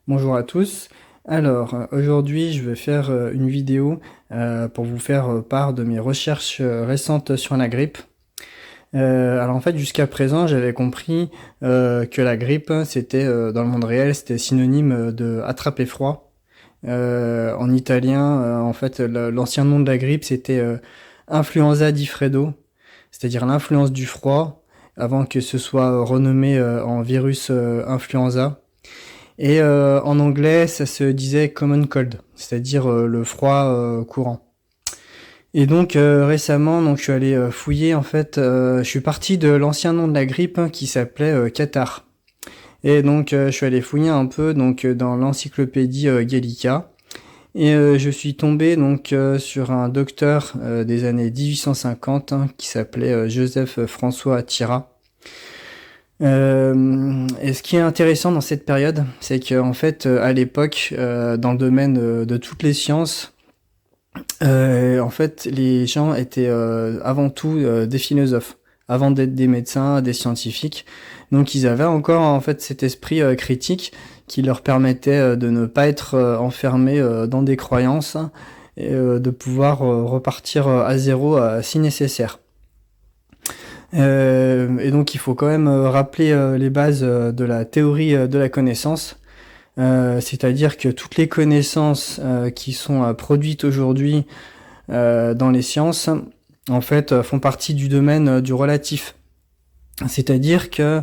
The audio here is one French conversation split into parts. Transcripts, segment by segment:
Bonjour à tous. Alors, aujourd'hui, je vais faire une vidéo pour vous faire part de mes recherches récentes sur la grippe. Alors en fait, jusqu'à présent, j'avais compris que la grippe, c'était dans le monde réel, c'était synonyme de attraper froid. En italien, en fait, l'ancien nom de la grippe, c'était influenza di freddo, c'est-à-dire l'influence du froid, avant que ce soit renommé en virus influenza. Et en anglais, ça se disait common cold, c'est-à-dire le froid courant. Et donc récemment, je suis allé fouiller en fait. Je suis parti de l'ancien nom de la grippe qui s'appelait catarrhe. Et donc je suis allé fouiller un peu dans l'encyclopédie Gallica. Et je suis tombé sur un docteur des années 1850 qui s'appelait Joseph François Tira. Et ce qui est intéressant dans cette période, c'est qu'en fait, à l'époque, dans le domaine de toutes les sciences, en fait, les gens étaient avant tout des philosophes, avant d'être des médecins, des scientifiques. Donc, ils avaient encore en fait cet esprit critique qui leur permettait de ne pas être enfermés dans des croyances et de pouvoir repartir à zéro si nécessaire. Et donc il faut quand même rappeler les bases de la théorie de la connaissance, c'est-à-dire que toutes les connaissances qui sont produites aujourd'hui dans les sciences, en fait, font partie du domaine du relatif. C'est-à-dire que,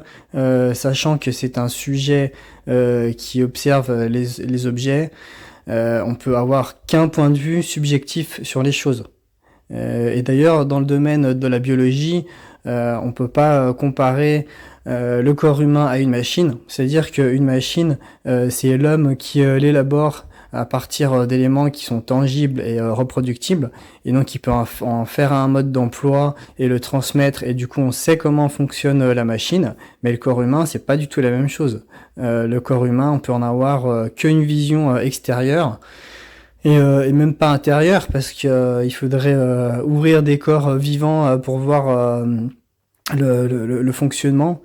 sachant que c'est un sujet qui observe les objets, on peut avoir qu'un point de vue subjectif sur les choses. Et d'ailleurs, dans le domaine de la biologie, on peut pas comparer le corps humain à une machine. C'est-à-dire qu'une machine, c'est l'homme qui l'élabore à partir d'éléments qui sont tangibles et reproductibles. Et donc, il peut en faire un mode d'emploi et le transmettre. Et du coup, on sait comment fonctionne la machine. Mais le corps humain, c'est pas du tout la même chose. Le corps humain, on peut en avoir qu'une vision extérieure. Et même pas intérieur parce que il faudrait ouvrir des corps vivants pour voir le fonctionnement.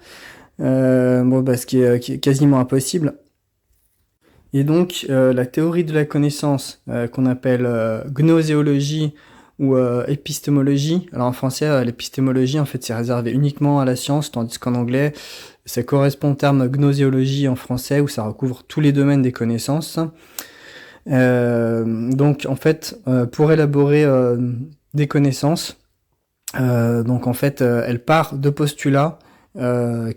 Ce qui est quasiment impossible. Et donc la théorie de la connaissance qu'on appelle gnoséologie ou épistémologie. Alors en français, l'épistémologie en fait c'est réservé uniquement à la science, tandis qu'en anglais ça correspond au terme gnoséologie en français où ça recouvre tous les domaines des connaissances. Donc en fait, pour élaborer des connaissances, donc en fait, elle part de postulats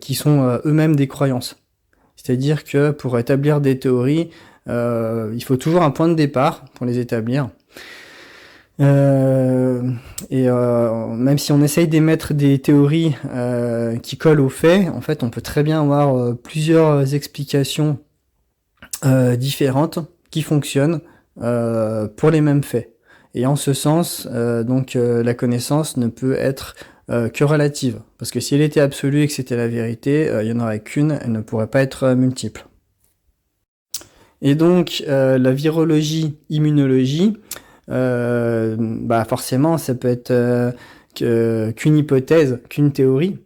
qui sont eux-mêmes des croyances. C'est-à-dire que pour établir des théories, il faut toujours un point de départ pour les établir. Même si on essaye d'émettre des théories qui collent aux faits, en fait, on peut très bien avoir plusieurs explications différentes qui fonctionnent pour les mêmes faits. Et en ce sens, la connaissance ne peut être que relative. Parce que si elle était absolue et que c'était la vérité, il n'y en aurait qu'une, elle ne pourrait pas être multiple. Et donc, la virologie, immunologie, forcément, ça peut être qu'une hypothèse, qu'une théorie.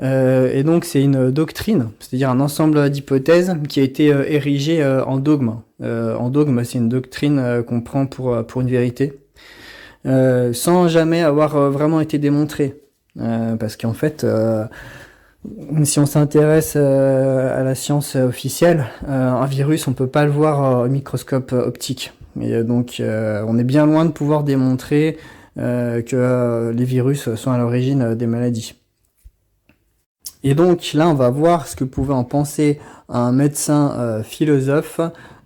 Et donc c'est une doctrine, c'est-à-dire un ensemble d'hypothèses qui a été érigé en dogme. En dogme, c'est une doctrine qu'on prend pour une vérité, sans jamais avoir vraiment été démontrée. Parce qu'en fait, si on s'intéresse à la science officielle, un virus, on peut pas le voir au microscope optique. Et donc, on est bien loin de pouvoir démontrer que les virus sont à l'origine des maladies. Et donc là, on va voir ce que pouvait en penser un médecin philosophe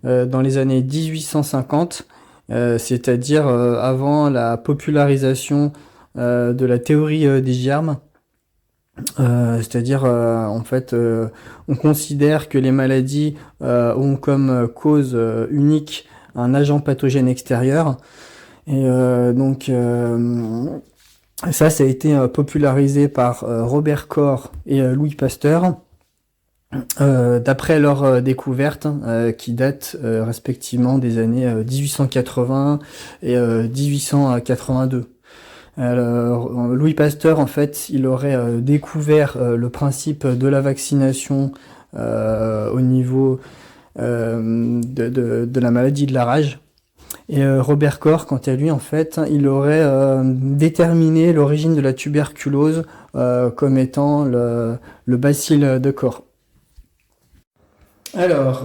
dans les années 1850, c'est-à-dire avant la popularisation de la théorie des germes. C'est-à-dire, en fait, on considère que les maladies ont comme cause unique un agent pathogène extérieur. Et ça a été popularisé par Robert Koch et Louis Pasteur d'après leurs découvertes qui datent respectivement des années 1880 et 1882. Alors, Louis Pasteur, en fait, il aurait découvert le principe de la vaccination au niveau de la maladie de la rage. Et Robert Koch, quant à lui, en fait, il aurait déterminé l'origine de la tuberculose comme étant le bacille de Koch. Alors,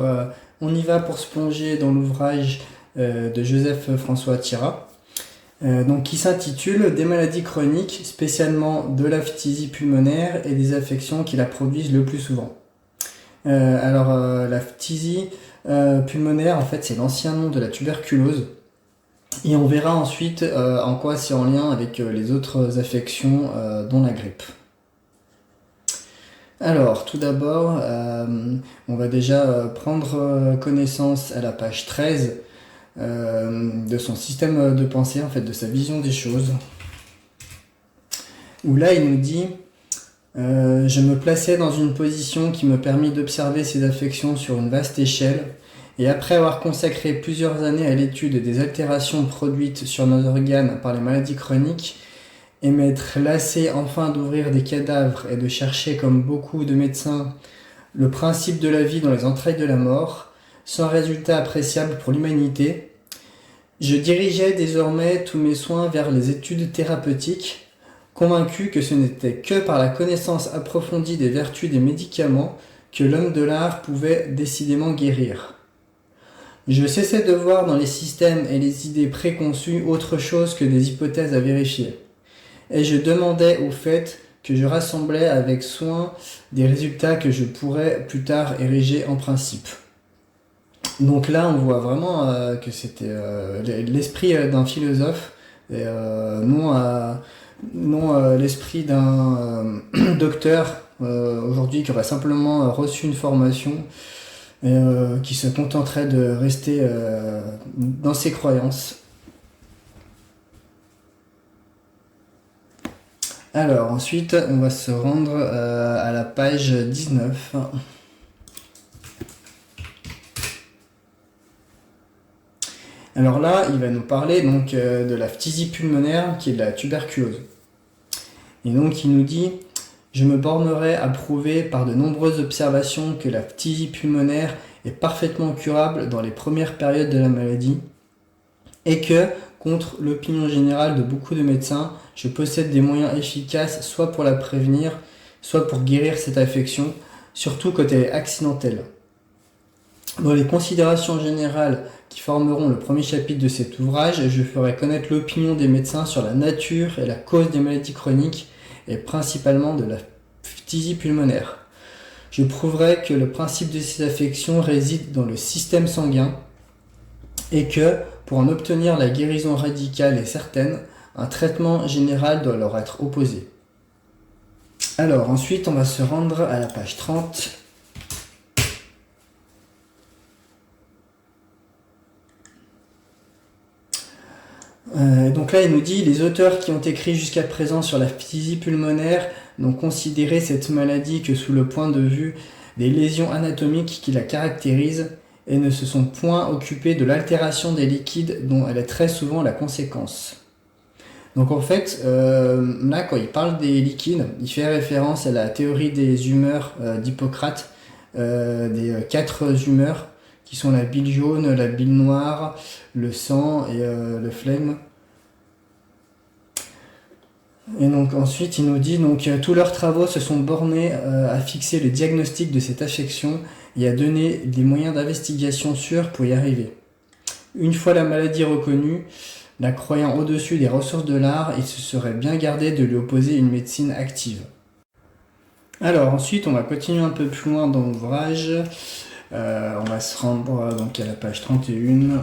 on y va pour se plonger dans l'ouvrage de Joseph-François Thiras, donc qui s'intitule « Des maladies chroniques, spécialement de la phtisie pulmonaire et des affections qui la produisent le plus souvent ». La phtisie pulmonaire, en fait, c'est l'ancien nom de la tuberculose. Et on verra ensuite en quoi c'est en lien avec les autres affections, dont la grippe. Alors, tout d'abord, on va déjà prendre connaissance à la page 13 de son système de pensée, en fait, de sa vision des choses. Où là, il nous dit je me plaçais dans une position qui me permit d'observer ces affections sur une vaste échelle, et après avoir consacré plusieurs années à l'étude des altérations produites sur nos organes par les maladies chroniques, et m'être lassé enfin d'ouvrir des cadavres et de chercher, comme beaucoup de médecins, le principe de la vie dans les entrailles de la mort, sans résultat appréciable pour l'humanité, je dirigeais désormais tous mes soins vers les études thérapeutiques, convaincu que ce n'était que par la connaissance approfondie des vertus des médicaments que l'homme de l'art pouvait décidément guérir. Je cessais de voir dans les systèmes et les idées préconçues autre chose que des hypothèses à vérifier, et je demandais au fait que je rassemblais avec soin des résultats que je pourrais plus tard ériger en principe. Donc là, on voit vraiment que c'était l'esprit d'un philosophe, et non l'esprit d'un docteur aujourd'hui qui aurait simplement reçu une formation et qui se contenterait de rester dans ses croyances. Alors ensuite, on va se rendre à la page 19. Alors là, il va nous parler donc de la phtisie pulmonaire, qui est de la tuberculose. Et donc il nous dit « Je me bornerai à prouver par de nombreuses observations que la phtisie pulmonaire est parfaitement curable dans les premières périodes de la maladie et que, contre l'opinion générale de beaucoup de médecins, je possède des moyens efficaces soit pour la prévenir, soit pour guérir cette affection, surtout quand elle est accidentelle. Dans les considérations générales qui formeront le premier chapitre de cet ouvrage, je ferai connaître l'opinion des médecins sur la nature et la cause des maladies chroniques, et principalement de la phtisie pulmonaire. Je prouverai que le principe de ces affections réside dans le système sanguin et que, pour en obtenir la guérison radicale et certaine, un traitement général doit leur être opposé. Alors, ensuite, on va se rendre à la page 30. Donc là, il nous dit « Les auteurs qui ont écrit jusqu'à présent sur la phtisie pulmonaire n'ont considéré cette maladie que sous le point de vue des lésions anatomiques qui la caractérisent et ne se sont point occupés de l'altération des liquides dont elle est très souvent la conséquence. » Donc en fait, là, quand il parle des liquides, il fait référence à la théorie des humeurs d'Hippocrate, des 4 humeurs, qui sont la bile jaune, la bile noire, le sang et le phlegme. Et donc ensuite, il nous dit donc tous leurs travaux se sont bornés à fixer le diagnostic de cette affection et à donner des moyens d'investigation sûrs pour y arriver. Une fois la maladie reconnue, la croyant au-dessus des ressources de l'art, il se serait bien gardé de lui opposer une médecine active. Alors ensuite, on va continuer un peu plus loin dans l'ouvrage. On va se rendre donc à la page 31.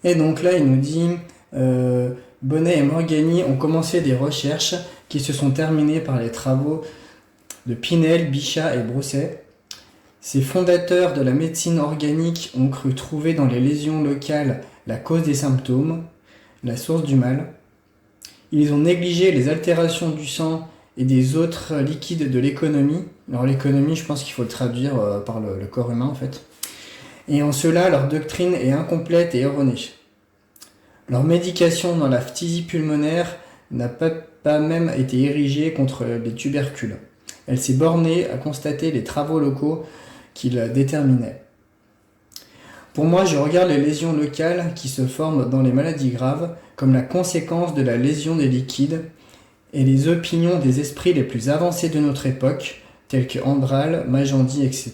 Et donc là, il nous dit Bonnet et Morgagni ont commencé des recherches qui se sont terminées par les travaux de Pinel, Bichat et Brousset. Ces fondateurs de la médecine organique ont cru trouver dans les lésions locales la cause des symptômes, la source du mal. Ils ont négligé les altérations du sang et des autres liquides de l'économie. Alors l'économie, je pense qu'il faut le traduire par le corps humain en fait. Et en cela, leur doctrine est incomplète et erronée. Leur médication dans la phtisie pulmonaire n'a pas même été érigée contre les tubercules. Elle s'est bornée à constater les travaux locaux qui la déterminaient. Pour moi, je regarde les lésions locales qui se forment dans les maladies graves comme la conséquence de la lésion des liquides, et les opinions des esprits les plus avancés de notre époque, tels que Andral, Magendie, etc.,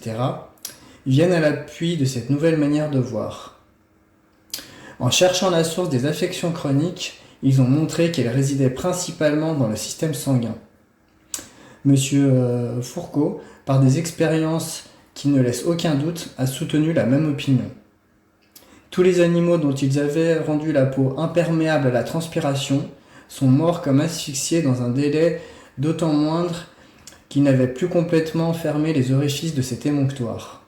viennent à l'appui de cette nouvelle manière de voir. En cherchant la source des affections chroniques, ils ont montré qu'elles résidaient principalement dans le système sanguin. Monsieur Fourcault, par des expériences qui ne laissent aucun doute, a soutenu la même opinion. Tous les animaux dont ils avaient rendu la peau imperméable à la transpiration sont morts comme asphyxiés dans un délai d'autant moindre qu'ils n'avaient plus complètement fermé les orifices de cet émonctoire.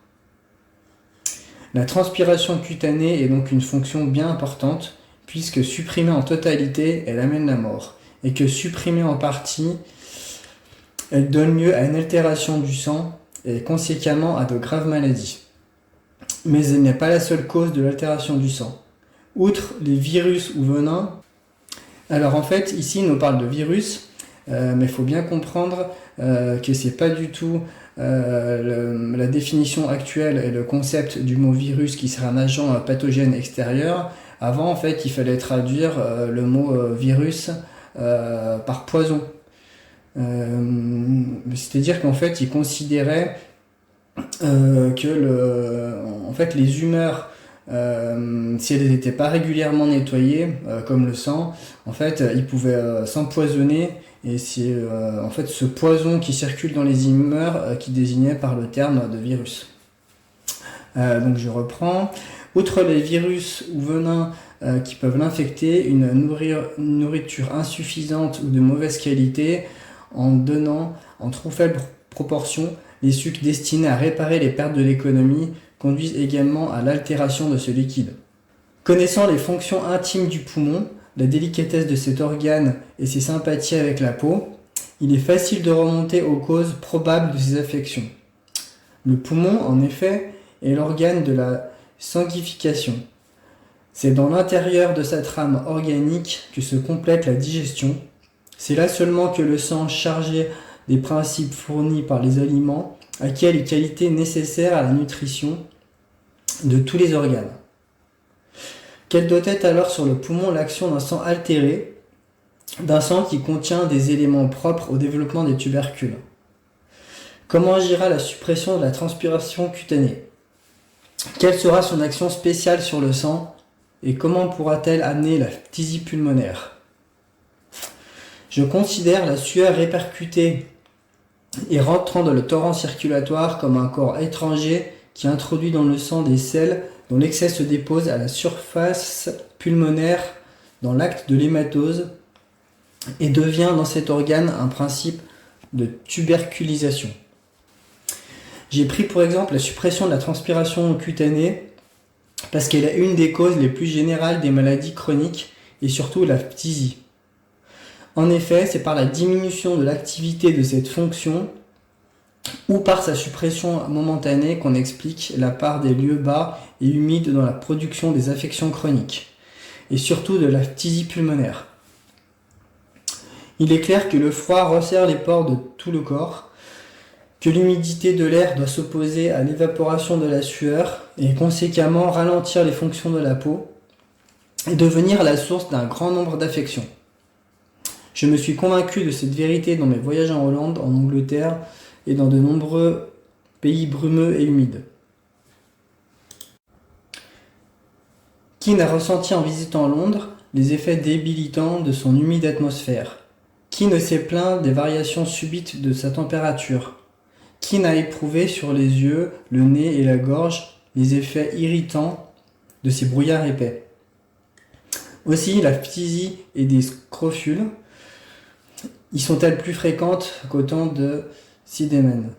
La transpiration cutanée est donc une fonction bien importante, puisque supprimée en totalité, elle amène la mort, et que supprimée en partie, elle donne lieu à une altération du sang et conséquemment à de graves maladies. Mais elle n'est pas la seule cause de l'altération du sang. Outre les virus ou venins, alors en fait ici on parle de virus, mais il faut bien comprendre que c'est pas du tout la définition actuelle et le concept du mot virus qui serait un agent pathogène extérieur. Avant en fait il fallait traduire le mot virus par poison. C'est-à-dire qu'en fait ils considéraient que les humeurs, si elles n'étaient pas régulièrement nettoyées, comme le sang, en fait, ils pouvaient s'empoisonner, et c'est en fait ce poison qui circule dans les humeurs qui désignait par le terme de virus. Donc je reprends. Outre les virus ou venins qui peuvent l'infecter, une nourriture insuffisante ou de mauvaise qualité, en donnant en trop faible proportion les sucs destinés à réparer les pertes de l'économie, conduisent également à l'altération de ce liquide. Connaissant les fonctions intimes du poumon, la délicatesse de cet organe et ses sympathies avec la peau, il est facile de remonter aux causes probables de ces affections. Le poumon, en effet, est l'organe de la sanguification. C'est dans l'intérieur de sa trame organique que se complète la digestion. C'est là seulement que le sang chargé des principes fournis par les aliments acquiert les qualités nécessaires à la nutrition de tous les organes. Quelle doit être alors sur le poumon l'action d'un sang altéré, d'un sang qui contient des éléments propres au développement des tubercules? Comment agira la suppression de la transpiration cutanée? Quelle sera son action spéciale sur le sang et comment pourra-t-elle amener la phtisie pulmonaire? Je considère la sueur répercutée et rentrant dans le torrent circulatoire comme un corps étranger qui introduit dans le sang des sels dont l'excès se dépose à la surface pulmonaire dans l'acte de l'hématose et devient dans cet organe un principe de tuberculisation. J'ai pris pour exemple la suppression de la transpiration cutanée parce qu'elle est une des causes les plus générales des maladies chroniques et surtout la phtisie. En effet, c'est par la diminution de l'activité de cette fonction ou par sa suppression momentanée qu'on explique la part des lieux bas et humides dans la production des affections chroniques, et surtout de la phtisie pulmonaire. Il est clair que le froid resserre les pores de tout le corps, que l'humidité de l'air doit s'opposer à l'évaporation de la sueur et conséquemment ralentir les fonctions de la peau et devenir la source d'un grand nombre d'affections. Je me suis convaincu de cette vérité dans mes voyages en Hollande, en Angleterre et dans de nombreux pays brumeux et humides. Qui n'a ressenti en visitant Londres les effets débilitants de son humide atmosphère? Qui ne s'est plaint des variations subites de sa température? Qui n'a éprouvé sur les yeux, le nez et la gorge les effets irritants de ces brouillards épais? Aussi, la phtisie et des scrofules y sont-elles plus fréquentes qu'au temps de Sidémen?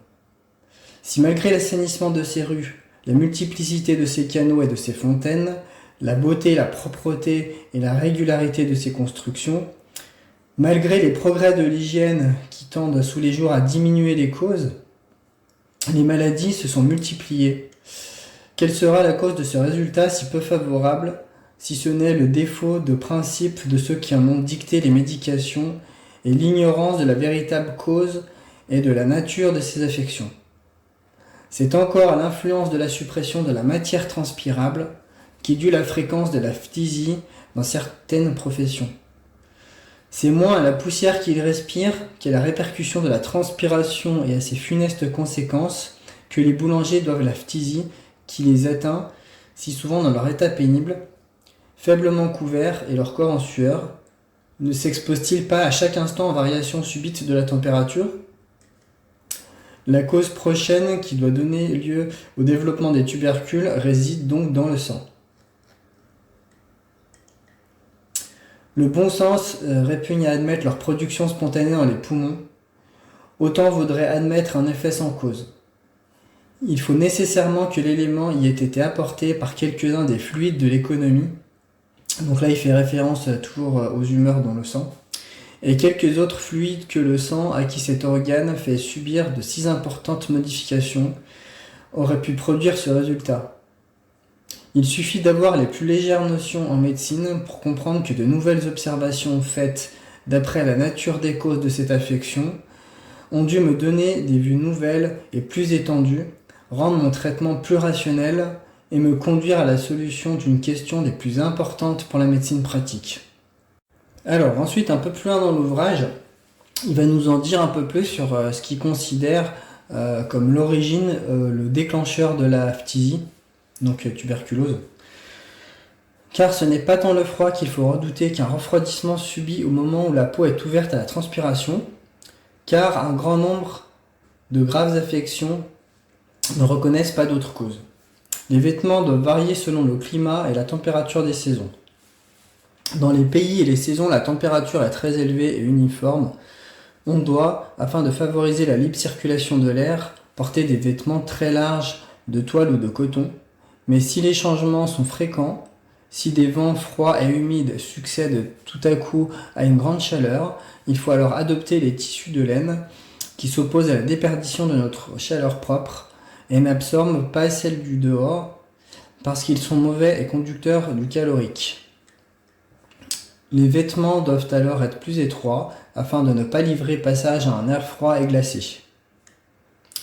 Si malgré l'assainissement de ces rues, la multiplicité de ces canaux et de ces fontaines, la beauté, la propreté et la régularité de ces constructions, malgré les progrès de l'hygiène qui tendent sous les jours à diminuer les causes, les maladies se sont multipliées. Quelle sera la cause de ce résultat si peu favorable, si ce n'est le défaut de principe de ceux qui en ont dicté les médications et l'ignorance de la véritable cause et de la nature de ces affections. C'est encore à l'influence de la suppression de la matière transpirable qui due la fréquence de la phtisie dans certaines professions. C'est moins à la poussière qu'ils respirent qu'à la répercussion de la transpiration et à ses funestes conséquences que les boulangers doivent la phtisie qui les atteint si souvent dans leur état pénible, faiblement couverts et leur corps en sueur. Ne s'expose-t-il pas à chaque instant en variation subite de la température ? La cause prochaine qui doit donner lieu au développement des tubercules réside donc dans le sang. Le bon sens répugne à admettre leur production spontanée dans les poumons. Autant vaudrait admettre un effet sans cause. Il faut nécessairement que l'élément y ait été apporté par quelques-uns des fluides de l'économie. Donc là, il fait référence toujours aux humeurs dans le sang. Et quelques autres fluides que le sang, à qui cet organe fait subir de si importantes modifications, auraient pu produire ce résultat. Il suffit d'avoir les plus légères notions en médecine pour comprendre que de nouvelles observations faites d'après la nature des causes de cette affection ont dû me donner des vues nouvelles et plus étendues, rendre mon traitement plus rationnel et me conduire à la solution d'une question des plus importantes pour la médecine pratique. Alors ensuite, un peu plus loin dans l'ouvrage, il va nous en dire un peu plus sur ce qu'il considère comme l'origine, le déclencheur de la phtisie, donc tuberculose. Car ce n'est pas tant le froid qu'il faut redouter qu'un refroidissement subi au moment où la peau est ouverte à la transpiration, car un grand nombre de graves affections ne reconnaissent pas d'autre cause. Les vêtements doivent varier selon le climat et la température des saisons. Dans les pays et les saisons, la température est très élevée et uniforme. On doit, afin de favoriser la libre circulation de l'air, porter des vêtements très larges de toile ou de coton. Mais si les changements sont fréquents, si des vents froids et humides succèdent tout à coup à une grande chaleur, il faut alors adopter les tissus de laine qui s'opposent à la déperdition de notre chaleur propre et n'absorbent pas celle du dehors parce qu'ils sont mauvais et conducteurs du calorique. Les vêtements doivent alors être plus étroits afin de ne pas livrer passage à un air froid et glacé.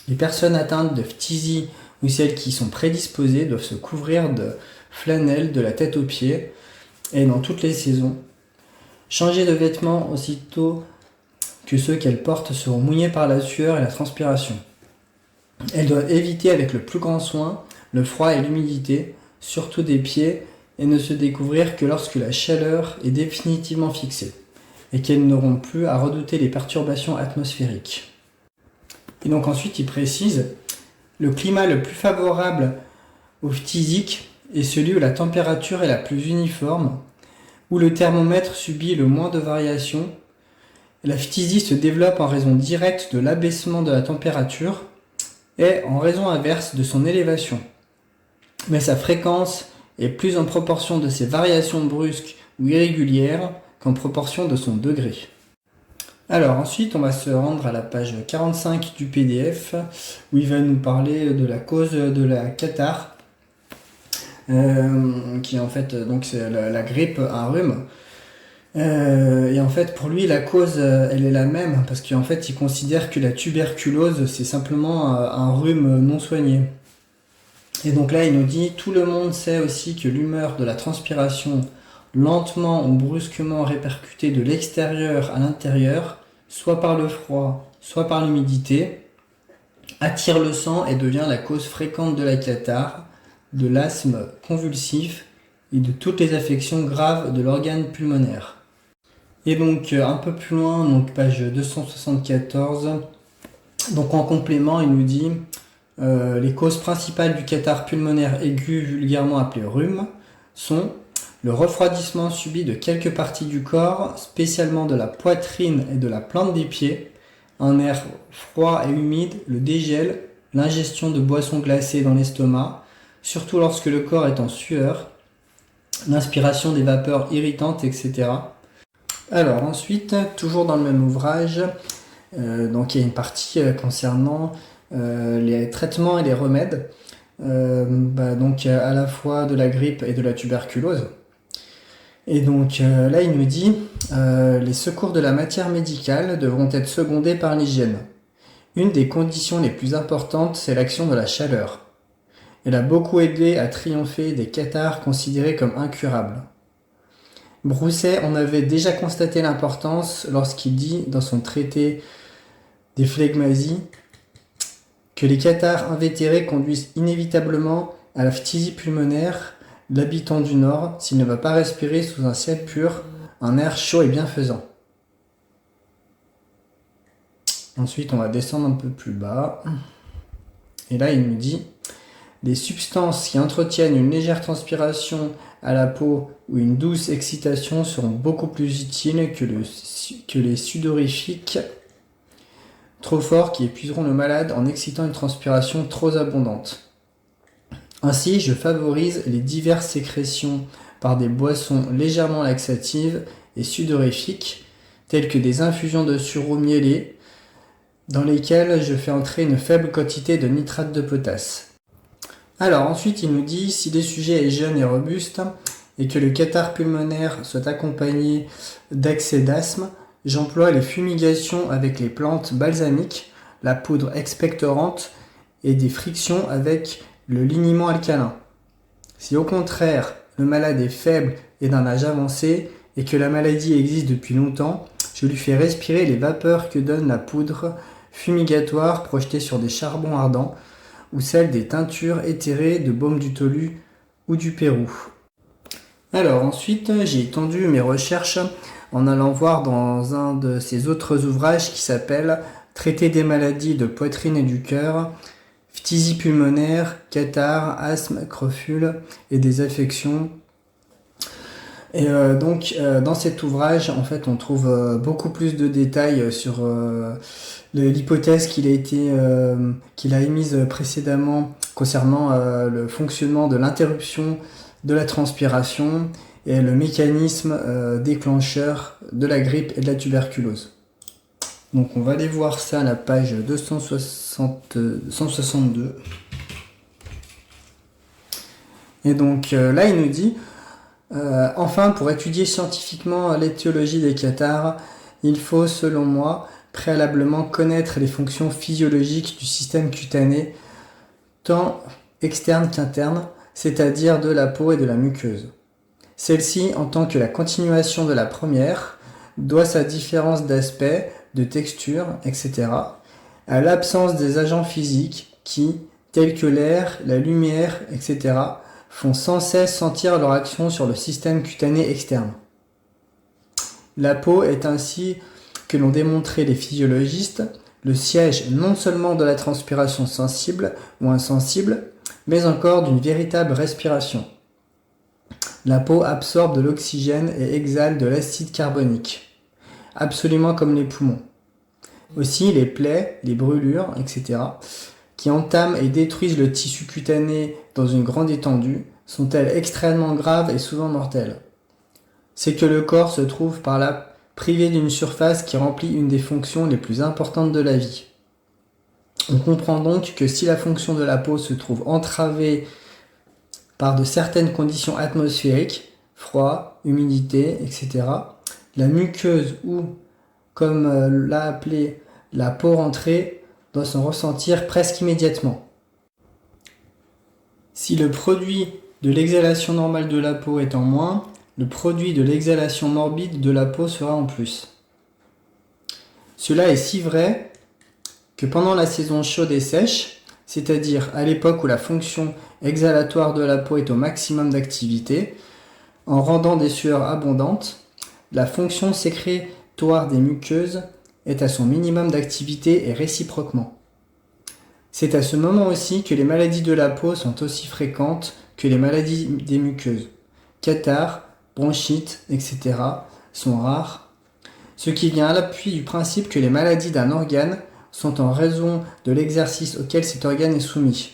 Les personnes atteintes de phtisie ou celles qui sont prédisposées doivent se couvrir de flanelle de la tête aux pieds et dans toutes les saisons. Changer de vêtements aussitôt que ceux qu'elles portent seront mouillés par la sueur et la transpiration. Elles doivent éviter avec le plus grand soin le froid et l'humidité, surtout des pieds, et ne se découvrir que lorsque la chaleur est définitivement fixée, et qu'elles n'auront plus à redouter les perturbations atmosphériques. Et donc ensuite il précise, le climat le plus favorable aux phtisiques est celui où la température est la plus uniforme, où le thermomètre subit le moins de variations. La phtisie se développe en raison directe de l'abaissement de la température et en raison inverse de son élévation. Mais sa fréquence est plus en proportion de ses variations brusques ou irrégulières qu'en proportion de son degré. Alors ensuite, on va se rendre à la page 45 du PDF où il va nous parler de la cause de la catarrhe, qui en fait donc c'est la grippe, un rhume. Et en fait, pour lui, la cause, elle est la même parce qu'en fait, il considère que la tuberculose, c'est simplement un rhume non soigné. Et donc là, il nous dit, tout le monde sait aussi que l'humeur de la transpiration, lentement ou brusquement répercutée de l'extérieur à l'intérieur, soit par le froid, soit par l'humidité, attire le sang et devient la cause fréquente de la catarrhe, de l'asthme convulsif et de toutes les affections graves de l'organe pulmonaire. Et donc un peu plus loin, donc page 274, donc en complément, il nous dit les causes principales du catarrhe pulmonaire aigu, vulgairement appelé rhume, sont le refroidissement subi de quelques parties du corps, spécialement de la poitrine et de la plante des pieds, un air froid et humide, le dégel, l'ingestion de boissons glacées dans l'estomac, surtout lorsque le corps est en sueur, l'inspiration des vapeurs irritantes, etc. Alors ensuite, toujours dans le même ouvrage, donc il y a une partie concernant les traitements et les remèdes, donc à la fois de la grippe et de la tuberculose. Et donc là, il nous dit les secours de la matière médicale devront être secondés par l'hygiène. Une des conditions les plus importantes, c'est l'action de la chaleur. Elle a beaucoup aidé à triompher des cathars considérés comme incurables. Broussais en avait déjà constaté l'importance lorsqu'il dit dans son traité des phlegmasies que les cathars invétérés conduisent inévitablement à la phtisie pulmonaire de l'habitant du Nord s'il ne va pas respirer sous un ciel pur un air chaud et bienfaisant. Ensuite, on va descendre un peu plus bas. Et là, il nous dit les substances qui entretiennent une légère transpiration à la peau ou une douce excitation seront beaucoup plus utiles que les sudorifiques trop forts qui épuiseront le malade en excitant une transpiration trop abondante. Ainsi, je favorise les diverses sécrétions par des boissons légèrement laxatives et sudorifiques, telles que des infusions de sureau mielé, dans lesquelles je fais entrer une faible quantité de nitrate de potasse. Alors ensuite, il nous dit si le sujet est jeune et robuste et que le cathare pulmonaire soit accompagné d'accès d'asthme, j'emploie les fumigations avec les plantes balsamiques, la poudre expectorante et des frictions avec le liniment alcalin. Si au contraire, le malade est faible et d'un âge avancé et que la maladie existe depuis longtemps, je lui fais respirer les vapeurs que donne la poudre fumigatoire projetée sur des charbons ardents ou celle des teintures éthérées de baume du Tolu ou du Pérou. Alors ensuite, j'ai étendu mes recherches en allant voir dans un de ses autres ouvrages qui s'appelle Traité des maladies de poitrine et du cœur, phtisie pulmonaire, cathare, asthme, crofule et des affections. Et dans cet ouvrage, en fait, on trouve beaucoup plus de détails sur l'hypothèse qu'il a émise précédemment concernant le fonctionnement de l'interruption de la transpiration et le mécanisme déclencheur de la grippe et de la tuberculose. Donc on va aller voir ça à la page 162. Et donc là il nous dit enfin, pour étudier scientifiquement l'étiologie des cathars, il faut, selon moi, préalablement connaître les fonctions physiologiques du système cutané, tant externe qu'interne, c'est-à-dire de la peau et de la muqueuse. Celle-ci, en tant que la continuation de la première, doit sa différence d'aspect, de texture, etc., à l'absence des agents physiques qui, tels que l'air, la lumière, etc., font sans cesse sentir leur action sur le système cutané externe. La peau est ainsi, que l'ont démontré les physiologistes, le siège non seulement de la transpiration sensible ou insensible, mais encore d'une véritable respiration. La peau absorbe de l'oxygène et exhale de l'acide carbonique, absolument comme les poumons. Aussi, les plaies, les brûlures, etc., qui entament et détruisent le tissu cutané dans une grande étendue, sont-elles extrêmement graves et souvent mortelles. C'est que le corps se trouve par là privé d'une surface qui remplit une des fonctions les plus importantes de la vie. On comprend donc que si la fonction de la peau se trouve entravée par de certaines conditions atmosphériques, froid, humidité, etc., la muqueuse ou, comme l'a appelé la peau rentrée, doit s'en ressentir presque immédiatement. Si le produit de l'exhalation normale de la peau est en moins, le produit de l'exhalation morbide de la peau sera en plus. Cela est si vrai que pendant la saison chaude et sèche, c'est-à-dire à l'époque où la fonction exhalatoire de la peau est au maximum d'activité, en rendant des sueurs abondantes, la fonction sécrétoire des muqueuses est à son minimum d'activité et réciproquement. C'est à ce moment aussi que les maladies de la peau sont aussi fréquentes que les maladies des muqueuses. Catarrhes, bronchites, etc. sont rares, ce qui vient à l'appui du principe que les maladies d'un organe sont en raison de l'exercice auquel cet organe est soumis.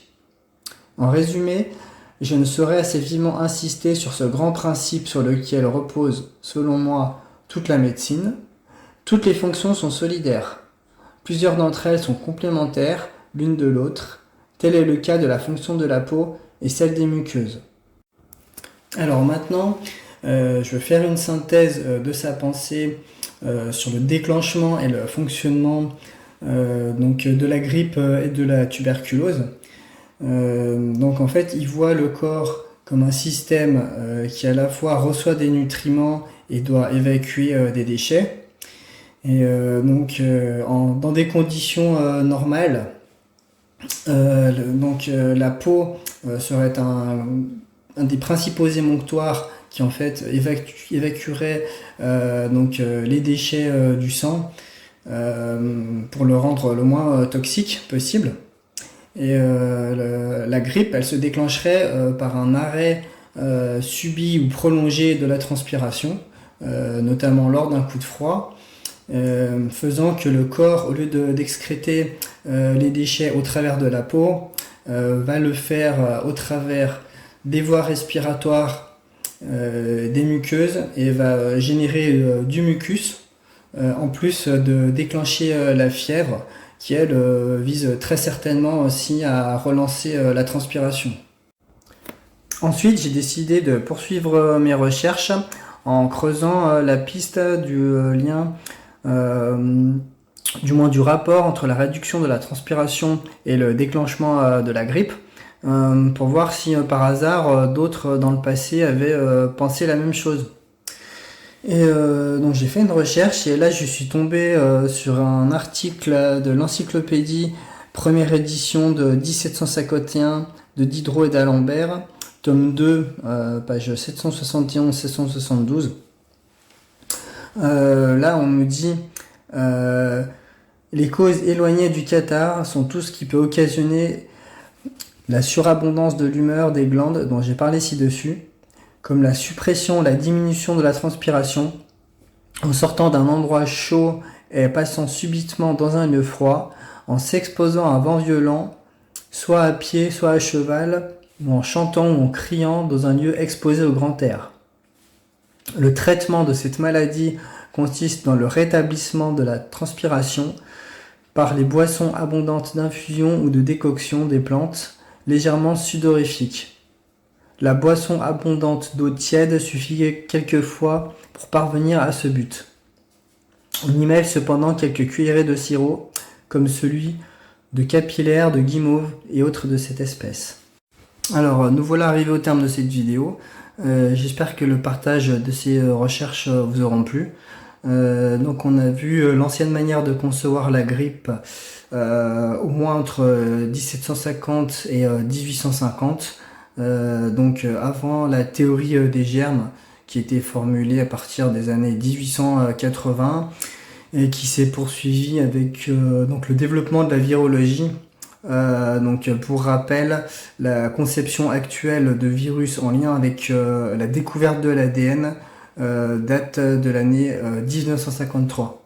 En résumé, je ne saurais assez vivement insister sur ce grand principe sur lequel repose, selon moi, toute la médecine. Toutes les fonctions sont solidaires. Plusieurs d'entre elles sont complémentaires l'une de l'autre. Tel est le cas de la fonction de la peau et celle des muqueuses. Alors maintenant, Je veux faire une synthèse de sa pensée sur le déclenchement et le fonctionnement donc de la grippe et de la tuberculose. Donc en fait, il voit le corps comme un système qui à la fois reçoit des nutriments et doit évacuer des déchets. Et dans des conditions normales, la peau serait un des principaux émonctoires qui en fait évacuerait les déchets du sang pour le rendre le moins toxique possible. Et la grippe, elle se déclencherait par un arrêt subi ou prolongé de la transpiration, notamment lors d'un coup de froid, faisant que le corps, au lieu d'excréter les déchets au travers de la peau, va le faire au travers des voies respiratoires, des muqueuses, et va générer du mucus, en plus de déclencher la fièvre, qui elle vise très certainement aussi à relancer la transpiration. Ensuite, j'ai décidé de poursuivre mes recherches en creusant la piste du lien, du moins du rapport entre la réduction de la transpiration et le déclenchement de la grippe, pour voir si par hasard d'autres dans le passé avaient pensé la même chose. Et donc j'ai fait une recherche et là je suis tombé sur un article de l'encyclopédie première édition de 1751 de Diderot et d'Alembert, tome 2, page 771-772. Là on me dit les causes éloignées du catarrhe sont tout ce qui peut occasionner la surabondance de l'humeur des glandes dont j'ai parlé ci-dessus, comme la suppression, la diminution de la transpiration, en sortant d'un endroit chaud et passant subitement dans un lieu froid, en s'exposant à un vent violent, soit à pied, soit à cheval, ou en chantant ou en criant dans un lieu exposé au grand air. Le traitement de cette maladie consiste dans le rétablissement de la transpiration par les boissons abondantes d'infusion ou de décoction des plantes légèrement sudorifiques. La boisson abondante d'eau tiède suffit quelquefois pour parvenir à ce but. On y mêle cependant quelques cuillerées de sirop, comme celui de capillaire, de guimauve et autres de cette espèce. Alors, nous voilà arrivés au terme de cette vidéo. J'espère que le partage de ces recherches vous auront plu. Donc on a vu l'ancienne manière de concevoir la grippe au moins entre 1750 et 1850. Avant la théorie des germes qui était formulée à partir des années 1880 et qui s'est poursuivie avec le développement de la virologie. Pour rappel, la conception actuelle de virus en lien avec la découverte de l'ADN date de l'année 1953.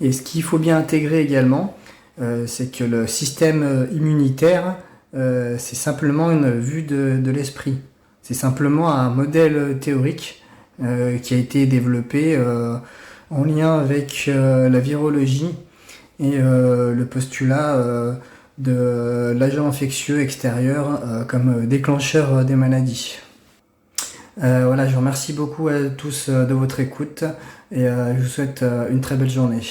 Et ce qu'il faut bien intégrer également, c'est que le système immunitaire, c'est simplement une vue de l'esprit. C'est simplement un modèle théorique qui a été développé en lien avec la virologie et le postulat de l'agent infectieux extérieur comme déclencheur des maladies. Je vous remercie beaucoup à tous de votre écoute et je vous souhaite une très belle journée.